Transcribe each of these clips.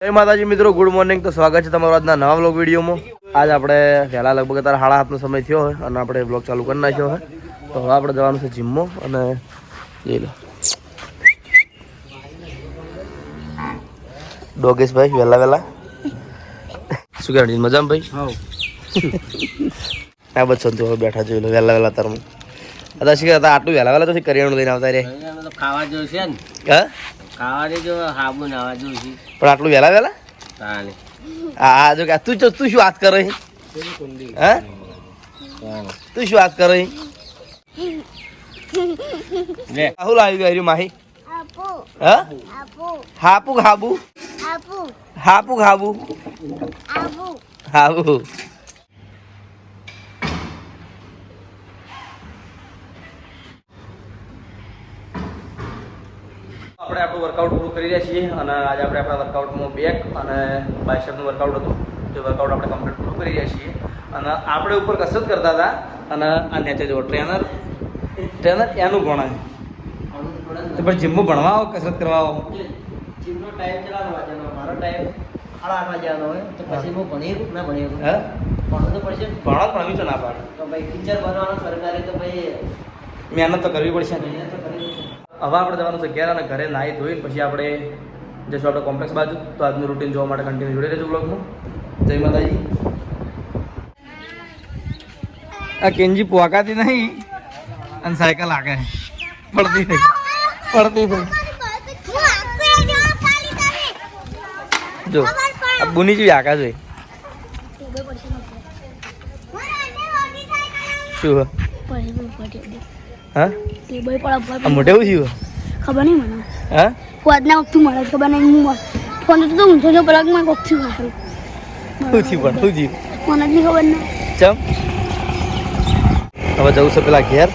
જય માતાજી મિત્રો, ગુડ મોર્નિંગ. તો સ્વાગત છે તમારો આજના નવા વ્લોગ વિડીયોમાં. આજ આપણે વહેલા લગભગ અત્યારે 7:30નો સમય થયો હોય અને આપણે વ્લોગ ચાલુ કરી નાખ્યો હોય. તો હવે આપણે જવાનું છે જીમમાં અને જઈ લો ડોગેશભાઈ વહેલા શું કહેવાય મજામાં ભાઈ? આ બસ સંતો હવે બેઠા જોઈ લો વહેલા તારમાં હતા શીખે હતા આટલું વહેલા તો કરિયાણું લઈને આવતા રે ખાવા જોઈશે ને હા ખાવાની જો હાબુ નાવા જોઈશે પણ આટલું વહેલા તાને હા જો તું શું વાત કરે હા તું શું વાત કરે રાહુલ આવી ગયું માહી હા હાપુ હાબુ હાપુ હાબુ હાબુ આપણે આપણું વર્કઆઉટ પૂરું કરી રહ્યા છીએ અને આજે આપણે આપણા વર્કઆઉટમાં બેક અને બાયસેપનું વર્કઆઉટ હતું તે વર્કઆઉટ આપણે કમ્પ્લીટ પૂરું કરી રહ્યા છીએ અને આપણે ઉપર કસરત કરતા હતા અને આ નેચે જો ટ્રેનર એનું ભણાય તો પછી જીમમાં ભણવા આવો કસરત કરવા આવો જીમનો ટાઈમ ચલાવવાનો વાંચવાનો મારો ટાઈમ 8:30 વાગ્યાનો હોય તો પછી હું ભણી ના ભણી હા ભણવું તો પડશે ભણવા ભણવી તો ના પાડે તો ભાઈ ટીચર બનવાનો સરકારે તો ભાઈ મહેનત તો કરવી પડશે ને મહેનત તો કરવી પડશે. હવે આપણે જવાનું છે ઘેર અને ઘરે નાહી ધોઈને પછી આપણે જઈશું આપણે કોમ્પ્લેક્સ બાજુ. તો આજનું રૂટીન જોવા માટે કન્ટિન્યુ જોડે રહેજો બ્લોગમાં. જય માતાજી. આ કેન્જી પોકાતી નહીં અને સાયકલ આગળ પડતી થઈ જો આ બુની જેવી આકા જોઈ શું હા મોટે એવું થયું ખબર નહીં મને હા વાદના વખત મળે ખબર નહીં હું ફોન તો ઊંચો જો પલકમાં કોકથી વાપરું શું થયું પણ શું થયું મને જ નહીં ખબર નહીં ચમ હવે જવું છે પેલા ઘેર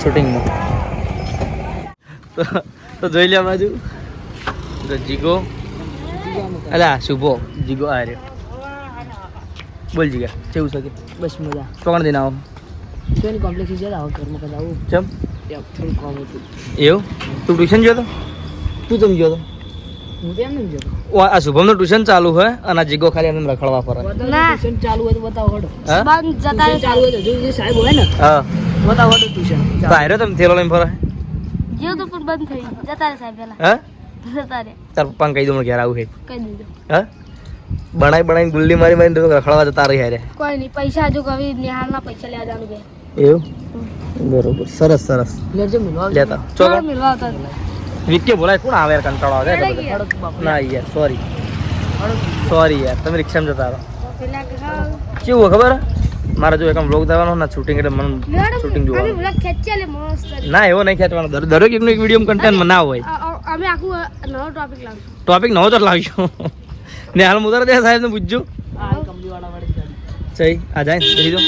શૂટિંગમાં તો જોઈ લે બાજુ તો જીગો અલા શુભો જીગો આ રહ્યો બોલ જીગા કેવું છે બસ મજા કોણ દિન આવો કેની કોમ્પ્લેક્સ છે આવો ઘરમાં કદા આવું ચમ થોડું કામ હતું એવું તું ટ્યુશન ગયો તો તું ચમ ગયો તો હું તો એમ નહીં જતો આ શુભમનું ટ્યુશન ચાલુ હોય અને આ જીગો ખાલી એમને રખડવા પર ટ્યુશન ચાલુ હોય તો બતાવો હડો હા બંધ જતા ટ્યુશન ચાલુ હોય તો જો જે સાહેબ હોય ને હા બતાવો હડો ટ્યુશન તો આર્યો તમે થેલો લઈને ફરે જેવું તો પણ બંધ થઈ ગયું. જતા રે સાહેબ પેલા હા જતા રે તાર પપ્પાને કહી દઉં મને ઘેર આવું છે કહી દીધું હા બનાવીને ગુલ્લી મારી રખડવા જતા રહી હારે કોઈ નહીં પૈસા હજુ કવી નિહાળના પૈસા લેવા જવાનું બે એવું બરોબર સરસ લેજો મિલવા લેતા ચોકડ મિલવા આવતા વિકે બોલાય કોણ આવે યાર કંટાળો આવે એટલે બધા. ના યાર સોરી યાર તમે રિક્ષામાં જતા રહો પેલા કેવું હોય ખબર મારે જો એકમ વ્લોગ દેવાનો ના શૂટિંગ એટલે મને શૂટિંગ જોવાનું પેલા ખેંચ્યા લે મસ્ત ના એવો નહીં ખેંચવાનો દરેક એકનો એક વિડીયો કન્ટેન્ટ ના હોય અમે આખું નવો ટોપિક લાવશું ટોપિક નવો તો લાવજો ને હાલ મુદર દે સાહેબ ને પૂછજો આ કંપની વાળા વાળી સહી આ જાય બેસી દો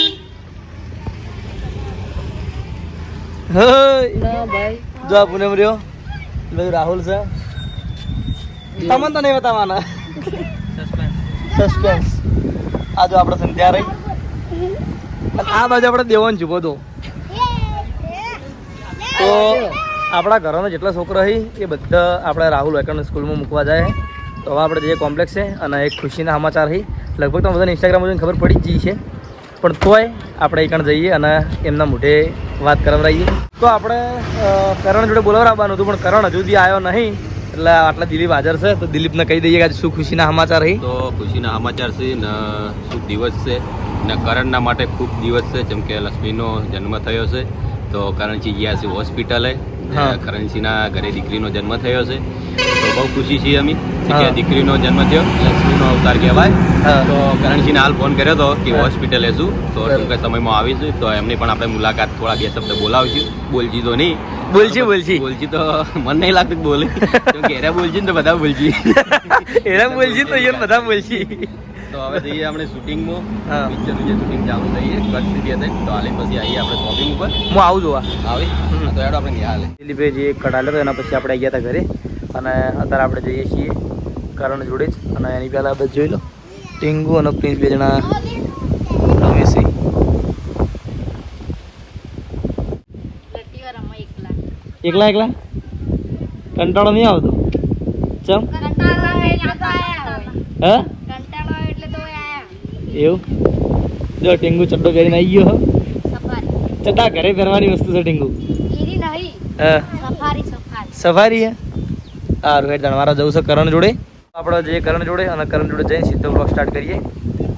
હય ભાઈ જો આ પુણે રહ્યો ભાઈ રાહુલ છે તમને તો નહીં બતાવવાના સસ્પેન્સ આ જો આપણે સંધ્યા રહી અને આ બાજુ આપણે દેવાન જુબો તો આપણા ઘરોના જેટલા છોકરા હોય એ બધા આપણે રાહુલ વેકન સ્કૂલમાં મૂકવા જાય. તો હવે આપણે જે કોમ્પ્લેક્સ છે અને એક ખુશીના સમાચાર હોય લગભગ તો બધાને ઇન્સ્ટાગ્રામમાં જોઈને ખબર પડી જ જઈ છે પણ તોય આપણે એકણ જઈએ અને એમના મોઢે વાત કરાવડાવીએ. તો આપણે કરણ જોડે બોલાવવાનું હતું પણ કરણ હજુ સુધી આવ્યો નહીં એટલે આટલા દિલીપ હાજર છે તો દિલીપને કહી દઈએ કે આજે શું ખુશીના સમાચાર હોય. તો ખુશીના સમાચાર છે ને શુભ દિવસ છે ને કરણના માટે ખૂબ દિવસ છે જેમ કે લક્ષ્મીનો જન્મ થયો છે તો કરણજી ગયા છે હોસ્પિટલે. કરણજીના ઘરે દીકરીનો જન્મ થયો છે તો બહુ ખુશી છીએ અમે કે દીકરીનો જન્મ થયો લક્ષ્મીનો અવતાર કહેવાય. તો કરણજીને હાલ ફોન કર્યો હતો કે હોસ્પિટલે છું તો ટૂંક સમયમાં આવીશું તો એમની પણ આપણે મુલાકાત થોડા બે શબ્દ બોલાવીશું. બોલજી તો નહીં બોલજી તો મને નહીં લાગતું બોલી કેમ કે એરા બોલજી ને તો બધા બોલજી એરા બોલજી તો યાર બધા બોલજી. તો હવે જઈએ આપણે શૂટિંગમાં પિક્ચરનું જે શૂટિંગ ચાલુ થઈએ કચ્છ સિટી હતી તો હાલે પછી આવીએ આપણે શોપિંગ ઉપર હું આવું જોવા આવી તો એડો આપણે ગયા હાલે દિલીપે જે કઢાડ્યો હતો એના પછી આપણે ગયા હતા ઘરે અને અત્યારે આપણે જઈએ છીએ કરણ જોડે જ અને એની પહેલાં બધા જોઈ લો ટીંગુ અને પ્રિન્સ બે જણા રમે છે. એકલા કંટાળો નહીં આવતો ચમ હા કંટાળો આવે એટલે તો આયા એવું જો ટીંગુ ચડ્ડો પહેરીને આવી ગયો હો. સફારી ચટા ઘરે પહેરવાની વસ્તુ છે ટીંગુ ઈરી નહીં હા સફારી સફારી હે સારું હેડ મારા જવું છે કરણ જોડે આપણે જઈએ કરણ જોડે અને કરણ જોડે જઈને સીધો બ્લોગ સ્ટાર્ટ કરીએ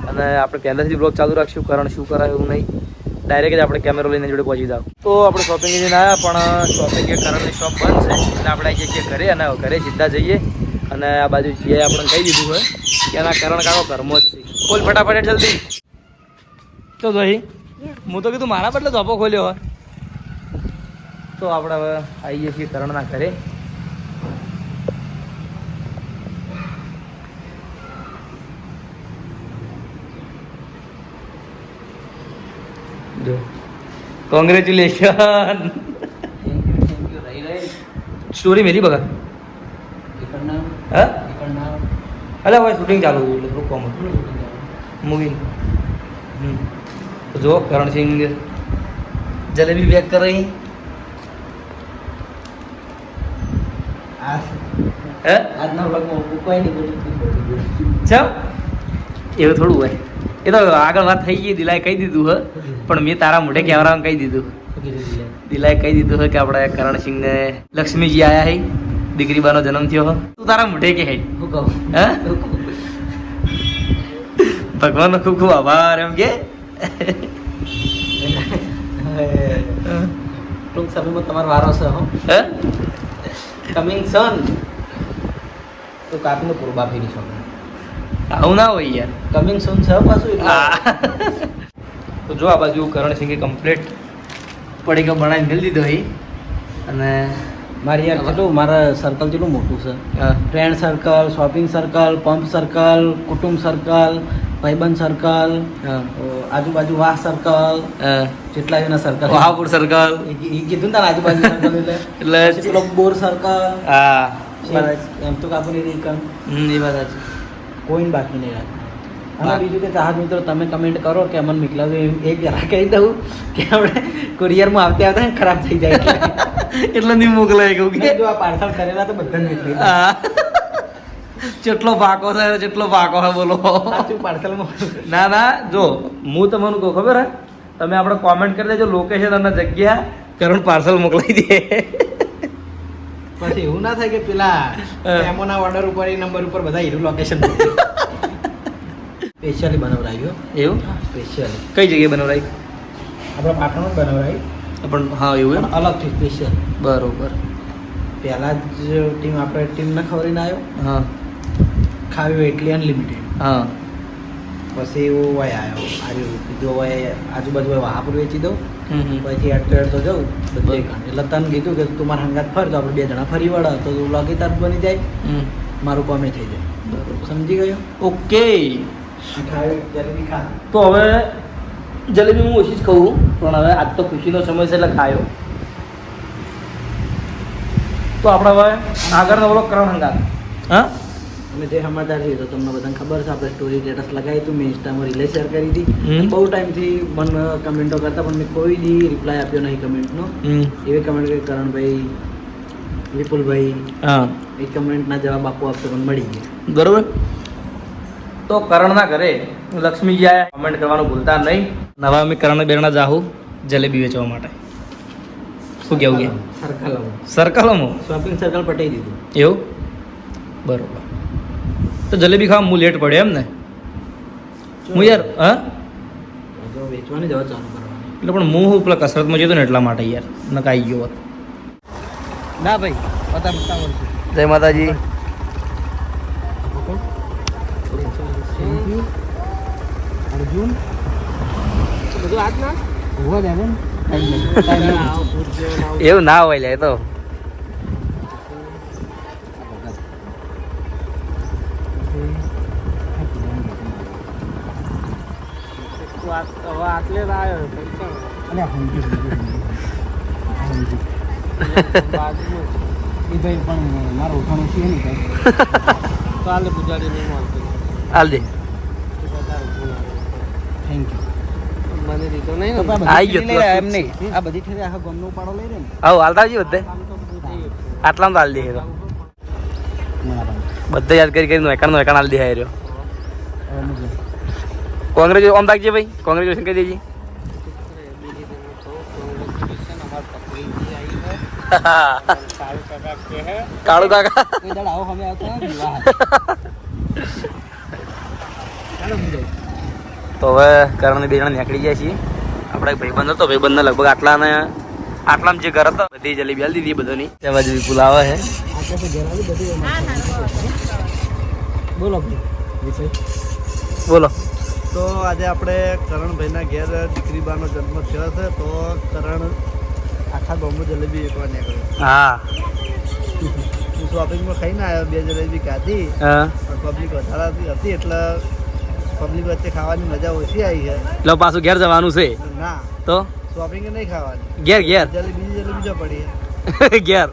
અને આપણે પહેલાંથી બ્લોગ ચાલુ રાખશું કરણ શું કરાય એવું નહીં ડાયરેક્ટ જ આપણે કેમેરો લઈને જોડે પહોંચી જાવ તો આપણે શોપિંગ જઈને આવ્યા પણ શોપિંગ કે કરણની શોપ બંધ છે એટલે આપણે આવી જઈએ ઘરે અને ઘરે સીધા જઈએ અને આ બાજુ જે આપણે કહી દીધું હોય કે એના કરણ કાકો ઘરમાં જ છે ખોલ ફટાફટ જલ્દી તો ભાઈ હું તો કીધું મારા બદલે ધોપો ખોલ્યો હોય તો આપણે હવે આવીએ છીએ કરણના ઘરે જો કોંગ્રેચ્યુલેશન સ્ટોરી મેલી બગા હા અલે ભાઈ શૂટિંગ ચાલુ હતું એટલે થોડું કોમ હતું મૂવી તો જો કરણસિંહ જલેબી પેક કરી હે આજના વ્લોગમાં કોઈ નહીં બોલું ચમ એવું થોડું હોય એ તો આગળ વાત થઈ ગઈ દિલાએ કહી દીધું હે પણ મેં તારા મોઢે કેમેરામાં કહી દીધું દિલાએ કહી દીધું હે કે આપણે કરણસિંહને લક્ષ્મીજી આયા હે દીકરી બાનો જન્મ થયો હો તું તારા મોઢે કે હે હું કહું હે ભગવાનનો ખૂબ ખૂબ આભાર એમ કે ટૂંક સમયમાં તમારો વારો છે હો હે કમિંગ સન તો કાપીને પૂરબા ફેરી શકો આવું ના હોય યાર કમિંગ સન છે પાછું એટલે તો જો આ બાજુ કરણસિંહે કમ્પ્લીટ પડીકા બનાવીને મેળ દીધો હે અને મારી યાર કેટલું મારા સર્કલ કેટલું મોટું છે હા friend circle shopping circle pump circle કુટુંબ સર્કલ ભાઈબંધ સર્કલ હા આજુબાજુ વાહ સર્કલ હા જેટલા એના સર્કલ વહાપુર સર્કલ એ કીધું ને તારે આજુબાજુ સર્કલ એટલે એટલે પછી પેલો બોર સર્કલ હા એમ તો કાપું નહીં રહી એ વાત સાચી કોઈને બાકી નહીં રાખે અને બીજું કે ચાહક મિત્રો તમે કમેન્ટ કરો કે અમને મોકલાવજો એક જરા કહી દઉં કે આપણે કુરિયરમાં આવતે આવતા ખરાબ થઈ જાય એટલે નહીં મોકલાય કહું કે જો આ પાર્સલ કરેલા તો બધાને મોકલી દો. હા જેટલો પાકો છે જેટલો પાકો છે બોલો સાચું પાર્સલમાં ના ના જો હું તમને કહું ખબર હે તમે આપણે કોમેન્ટ કરી દેજો લોકેશન અને જગ્યા કરણ પાર્સલ મોકલાઈ દે પછી એવું ના થાય કે પેલા હા. એમોના ઓર્ડર ઉપર એ નંબર ઉપર બધા હીરો લોકેશન સ્પેશિયલી બનાવરાયું એવું સ્પેશિયલી કઈ જગ્યાએ બનાવરાય આપણે પાટણમાં જ બનાવરાયું પણ હા એવું એમ પણ અલગથી સ્પેશિયલ બરોબર પહેલા જ ટીમ આપણે ટીમને ખવડીને આવ્યો હા ખાવ્યો એટલી અનલિમિટેડ હા પછી એવો વય આવ્યો આવ્યું કીધું હવે આજુબાજુ હવે વહાપુર વેચી દઉં હમ. પછી એડ તો જવું બધે એટલે તને કીધું કે તું મારા હંગાત ફર તો આપણે બે જણા ફરી વળા તો તું લોગી તાર બની જાય હમ. મારું કોમે થઈ જાય બરોબર સમજી ગયો ઓકે જલેબી ખા તો હવે જલેબી હું ઓછી જ કહું પણ હવે આજ તો ખુશીનો સમય છે એટલે ખાયો તો આપણે હવે આગળનો બોલો કરણ હંગાત હા અમે જે સમાચાર છે તો તમને બધાને ખબર છે આપણે સ્ટોરી સ્ટેટસ લગાવી હતું મેં ઇન્સ્ટામાં રિલે શેર કરી હતી હમ. બહુ ટાઈમથી મને કમેન્ટો કરતા પણ મેં કોઈ દી રિપ્લાય આપ્યો નહીં કમેન્ટનો એવી કમેન્ટ કરી કરણભાઈ વિપુલભાઈ હા એ કમેન્ટના જવાબ આપો આપતો પણ મળી ગયા બરોબર તો કરણના ઘરે લક્ષ્મીજી આયા કમેન્ટ કરવાનું ભૂલતા નહીં નવા અમે કરણ બેરણા જાહું જલેબી વેચવા માટે શું કેવું કે સર્કલ સર્કલમાં શોપિંગ સર્કલ પટાઈ દીધું એવું બરોબર તો જલેબી ખાવા હું લેટ પડે એમ ને હું યાર હા જો વેચવાની જવા ચાલુ કરવાની એટલે પણ હું પેલા કસરતમાં જતો ને એટલા માટે યાર નકાઈ ગયો હોત ના ભાઈ પતા પતાવડ જય માતાજી અર્જુન બધું આજ ના હોવા જાય ને એવું ના હોય લે તો આટલે આવ્યો અરે સમજી એ ભાઈ પણ મારું ઉઠાણું છે નહીં ભાઈ કાલે પૂજાડી નહીં માનતો હાલ દે થેન્ક યુ મને દીધો નહીં આઈ ગયો એમ નહીં આ બધી ઠેરી આખા ગમનો ઉપાડો લઈ રે ને આવું હાલતા આવજી બધે કામ તો બધું થઈ ગયું આટલામાં તો હાલ દે તો બધા યાદ કરી કરીને એકાણ હાલ દેખાઈ રહ્યો. કોંગ્રેચ્યુલેશન ઓમ તાકજે ભાઈ, કોંગ્રેચ્યુલેશન કહી દેજે. કાળુ કાકા તો હવે કરણ બે જણા નીકળી જાય છીએ. આપણે ભાઈબંધ હતો, ભાઈબંધને લગભગ આટલામાં જે ઘર હતો બધી જલેબી હાલ દીધી બધાની. ત્યાં બાજુ વિપુલ આવે છે. બોલો. તો આજે આપણે કરણભાઈના ઘેર દીકરી બાનો જન્મ થયો છે. તો કરણ આખા ગામમાં જલેબી વેચવા નીકળ્યો. હા, હું શોપિંગમાં ખાઈને આવ્યો, 2 જલેબી ખાધી. હા, પબ્લિક વધારે હતી એટલે પબ્લિક વચ્ચે ખાવાની મજા ઓછી આવી છે. એટલે પાછું ઘેર જવાનું છે. ના તો શોપિંગ નહીં ખાવાની, ઘેર ઘેર બીજી જલેબી જો પડી ઘેર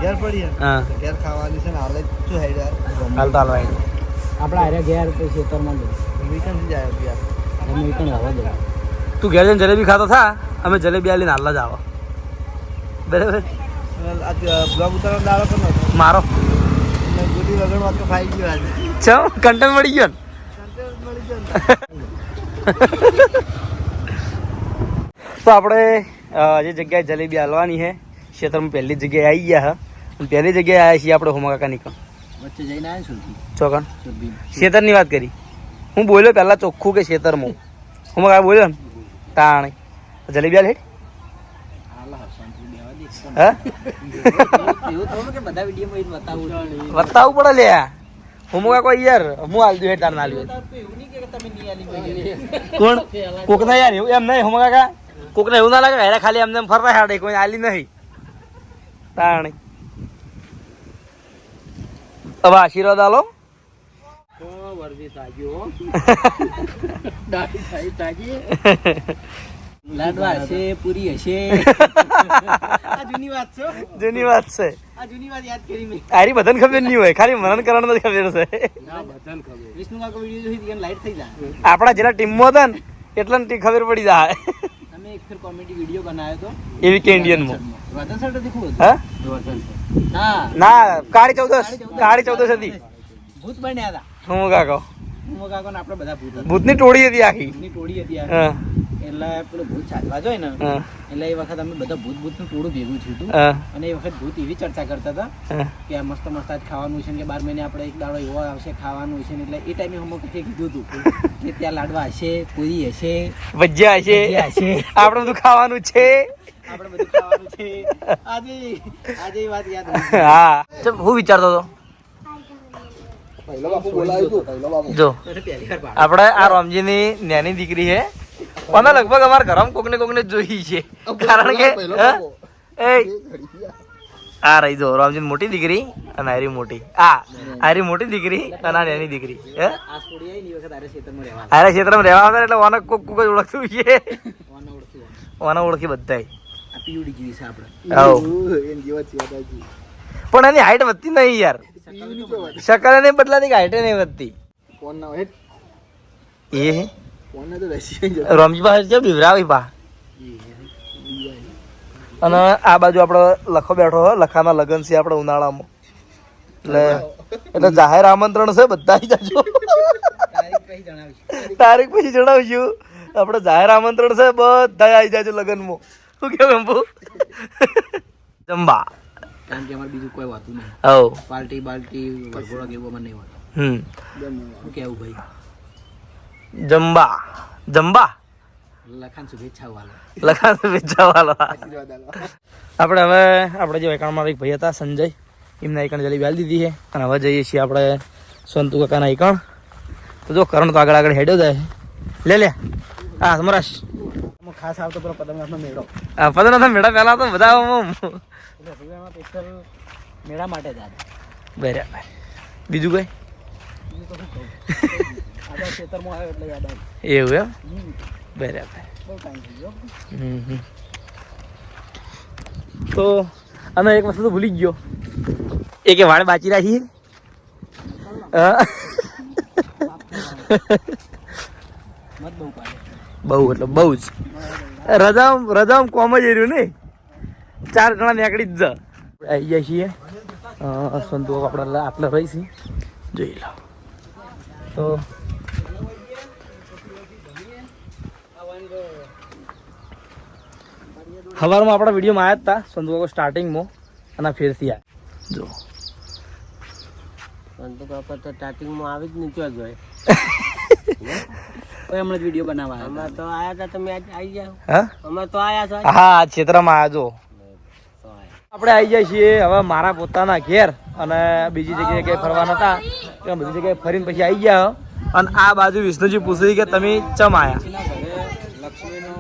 ઘેર પડી હા ઘેર ખાવાની છે ને. હાલે શું હાઈ હાલ તો હાલવાય. આપણા હારે ઘેર પછી ખેતરમાં વીકેન્ડ જાય યાર. અમે પણ હવા દે. તું ઘેર જઈને જલેબી ખાતો થા, અમે જલેબી આલીને હાલ જ આવો. બરાબર. બ્લોગ ઉતારવાનો દાડો પણ નતો મારો ગુડી વગર તો ખાઈ ગયો આજે. ચમ કન્ટેન્ટ મળી ગયો ને. Content મળી ગયો ને. તો આપણે જે જગ્યાએ જલેબી હાલવાની છે ક્ષેત્રમાં પહેલી જગ્યાએ આવી ગયા છે. પહેલી જગ્યાએ આવ્યા છીએ આપણે હોમા કાકા નીકળ વચ્ચે જઈને આવ્યા સુરતી ચોકન સુરતી ખેતરની વાત કરી. હું બોલ્યો પહેલા ચોખ્ખું કે ખેતરમાં હોમા કાકા બોલ્યો ને તાણે જલેબી હાલ હેઠ. હા એવું થોડું કે બધા વિડીયોમાં બતાવું બતાવવું પડે લે. હોમા કાકો યાર હું હાલ દઉં હેઠ તાર ના હાલ્યું. એવું નહીં કે તમે નહીં આલી કોણ કોક ના યાર એવું એમ નહીં હોમા કાકા કોકને એવું ના લાગે હેરા ખાલી એમને ફરતા હાડે કોઈ આલી નહીં તાણે. હવે આશીર્વાદ આલો. વર્દી તાજ્યો દાઢી થાય તાજી લાડવા હશે પૂરી હશે. આ જૂની વાત છે, જૂની વાત છે. આ જૂની વાત યાદ કરી મેં. આરી બધાને ખબર નહીં હોય, ખાલી મનન કરવાનું જ ખબર છે. વિષ્ણુ કાકો વિડીયો જોઈ ગયા લાઈટ થઈ જાય. આપણા જેટલા ટીમમાં હતા ને એટલા ખબર પડી જાય. અમે એક ફેર કોમેડી વિડીયો બનાવ્યો તો એવી કે ઇન્ડિયનમાં વર્ધન સર તો દેખું હા ના ના કાળી 14 હતી. ભૂત બન્યા હતા હું કાકો હું કાકો ને આપણે બધા ભૂત હતા. ભૂતની ટોળી હતી આખી. ભૂતની ટોળી હતી આ. હા એટલે પેલો ભૂત સાચવા જોઈએ ને હા એટલે એ વખત અમે બધા ભૂતનું ટોળું ભેગું થયું હતું. હા અને એ વખત ભૂત એવી ચર્ચા કરતા હતા હા. કે આ મસ્ત મસ્ત આજ ખાવાનું છે ને કે 12 મહિને આપણે એક દાડો એવો આવશે ખાવાનું છે ને એટલે એ ટાઈમે અમે કીધું હતું કે ત્યાં લાડવા હશે, પૂરી હશે, ભજીયા હશે, ભજીયા હશે, આપણે બધું ખાવાનું છે. આપણે બધું ખાવાનું છે. આજે એ વાત યાદ આવી. હા ચમ હું વિચારતો હતો જો આપણે આ રામજીની નાની દીકરી છે પણ લગભગ અમારા ઘરમાં કોકને જોઈ છે. કારણ કે આ રહી જો રામજી મોટી દીકરી અને આરી મોટી આરી મોટી દીકરી અને આ નાની દીકરી. આ છોડી આવી ને એ વખત આરે ખેતરમાં રહેવા આરે ક્ષેત્રમાં રહેવા આવતા એટલે ઓને કોક જ ઓળખતું છે. ઓને ઓળખી ઓને ઓળખી બધાય. આ પીયુડી જેવી છે આપણે. પણ એની હાઈટ વધતી નહીં યાર. શકલ નહીં બદલાતી, હાઈટ નહીં વધતી. એ રામજી પાસે છે બિવરાવી પા. અને આ બાજુ આપણો લખો બેઠો હોય, લખાના લગ્ન છે આપણે ઉનાળામાં એટલે જાહેર આમંત્રણ છે, બધા આવી જાજો. તારીખ પછી જણાવશું. આપણે જાહેર આમંત્રણ છે, બધા આવી જાજો લગ્નમાં. શું કેવું અંબુ? જંબા કારણ કે અમારે બીજું કોઈ વાતું નહીં. હવ પાર્ટી વરઘોડા કે એવું અમારે નહીં હોતું. શું કેવું ભાઈ? જંબા લખાણ શુભેચ્છાઓ વાલો. લખાણ શુભેચ્છા વાલો. આપણે હવે આપણે જે વેકાણમાં એક ભાઈ હતા સંજય, એમના એકણ જલેબી હાલી દીધી છે. અને હવે જઈએ છીએ આપણે સંતુ કાકાના એકણ. તો જો કરણ તો આગળ હેડ્યો જાય. લે હા સમરાશ ખાસ આવતો પેલો પદમનાથનો મેળો. પદમનાથ મેળા પહેલા તો બધા સ્પેશિયલ મેળા માટે જ આવે. બરાબર. બીજું કઈ આપણા ખેતરમાં આવ્યો એટલે યાદ આવ્યું. એવું એમ બરાબર. બહુ ટાઈમ થઈ ગયો. તો અને એક વસ્તુ તો ભૂલી ગયો, એ કે વાળ બાચી રાખી. મત બહુ પાડે. બહુ એટલે બહુ જ રજામ કોમ જ રહ્યું ને. 4 જણા નીકળી જ આવી જાય છીએ. સંતો આપણે આટલા રહીશી જોઈ લો. તો સવારમાં આપણા વિડીયોમાં આવ્યા હતા સંતુ સ્ટાર્ટિંગમાં અને ફેરથી આવ્યા જો સંતુ કાકા તો સ્ટાર્ટિંગમાં આવી જ નીચો જ હોય હમણાં જ વિડીયો બનાવવા અમે તો આયા હતા તમે આવી જાઓ હા અમે તો આયા છો હા આ ક્ષેત્રમાં આવ્યા જો આપણે આવી જાય છીએ હવે મારા પોતાના ઘેર અને બીજી જગ્યાએ ક્યાંય ફરવા નતા તો બધી જગ્યાએ ફરીને પછી આવી ગયા અને આ બાજુ વિષ્ણુજી પૂછ્યું કે તમે ચમ આયા લક્ષ્મીનો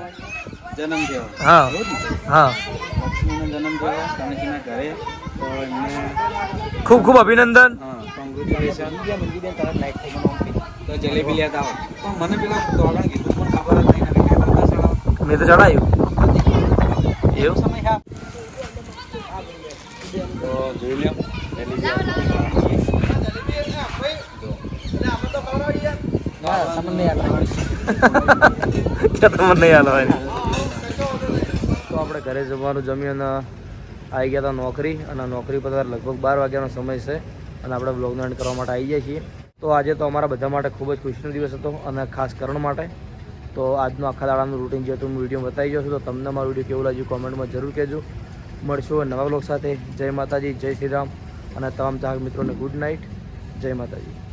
જન્મ થયો હા હા લક્ષ્મીનો જન્મ થયો ગણેશના ઘરે તો એમને ખૂબ ખૂબ અભિનંદન કોંગ્રેચ્યુલેશન તરત લાઈક થઈ તો જલેબી લેતા આવો પણ મને પેલા દોડણ કીધું પણ ખબર જ નહીં મેં તો ચડાયું એવું સમય હા તો જોઈ લો તમને યાદ કે તમને નહીં હાલવાની તો આપણે ઘરે જવાનું જમીને આવી ગયા હતા નોકરી અને નોકરી પર લગભગ 12 વાગ્યાનો સમય છે અને આપણે બ્લોગનો એન્ડ કરવા માટે આવી ગયા છીએ તો આજે તો અમારા બધા માટે ખૂબ જ ખુશીનો દિવસ હતો અને ખાસ કરણ માટે તો આજનું આખા દાડાનું રૂટીન જે હતું હું વિડીયો બતાવી ગયો છું તો તમને મારું વિડીયો કેવું લાગ્યું કોમેન્ટમાં જરૂર કહેજો મળશું નવા બ્લોગ સાથે જય માતાજી જય શ્રી રામ અને તમામ ચાહક મિત્રોને ગુડ નાઇટ જય માતાજી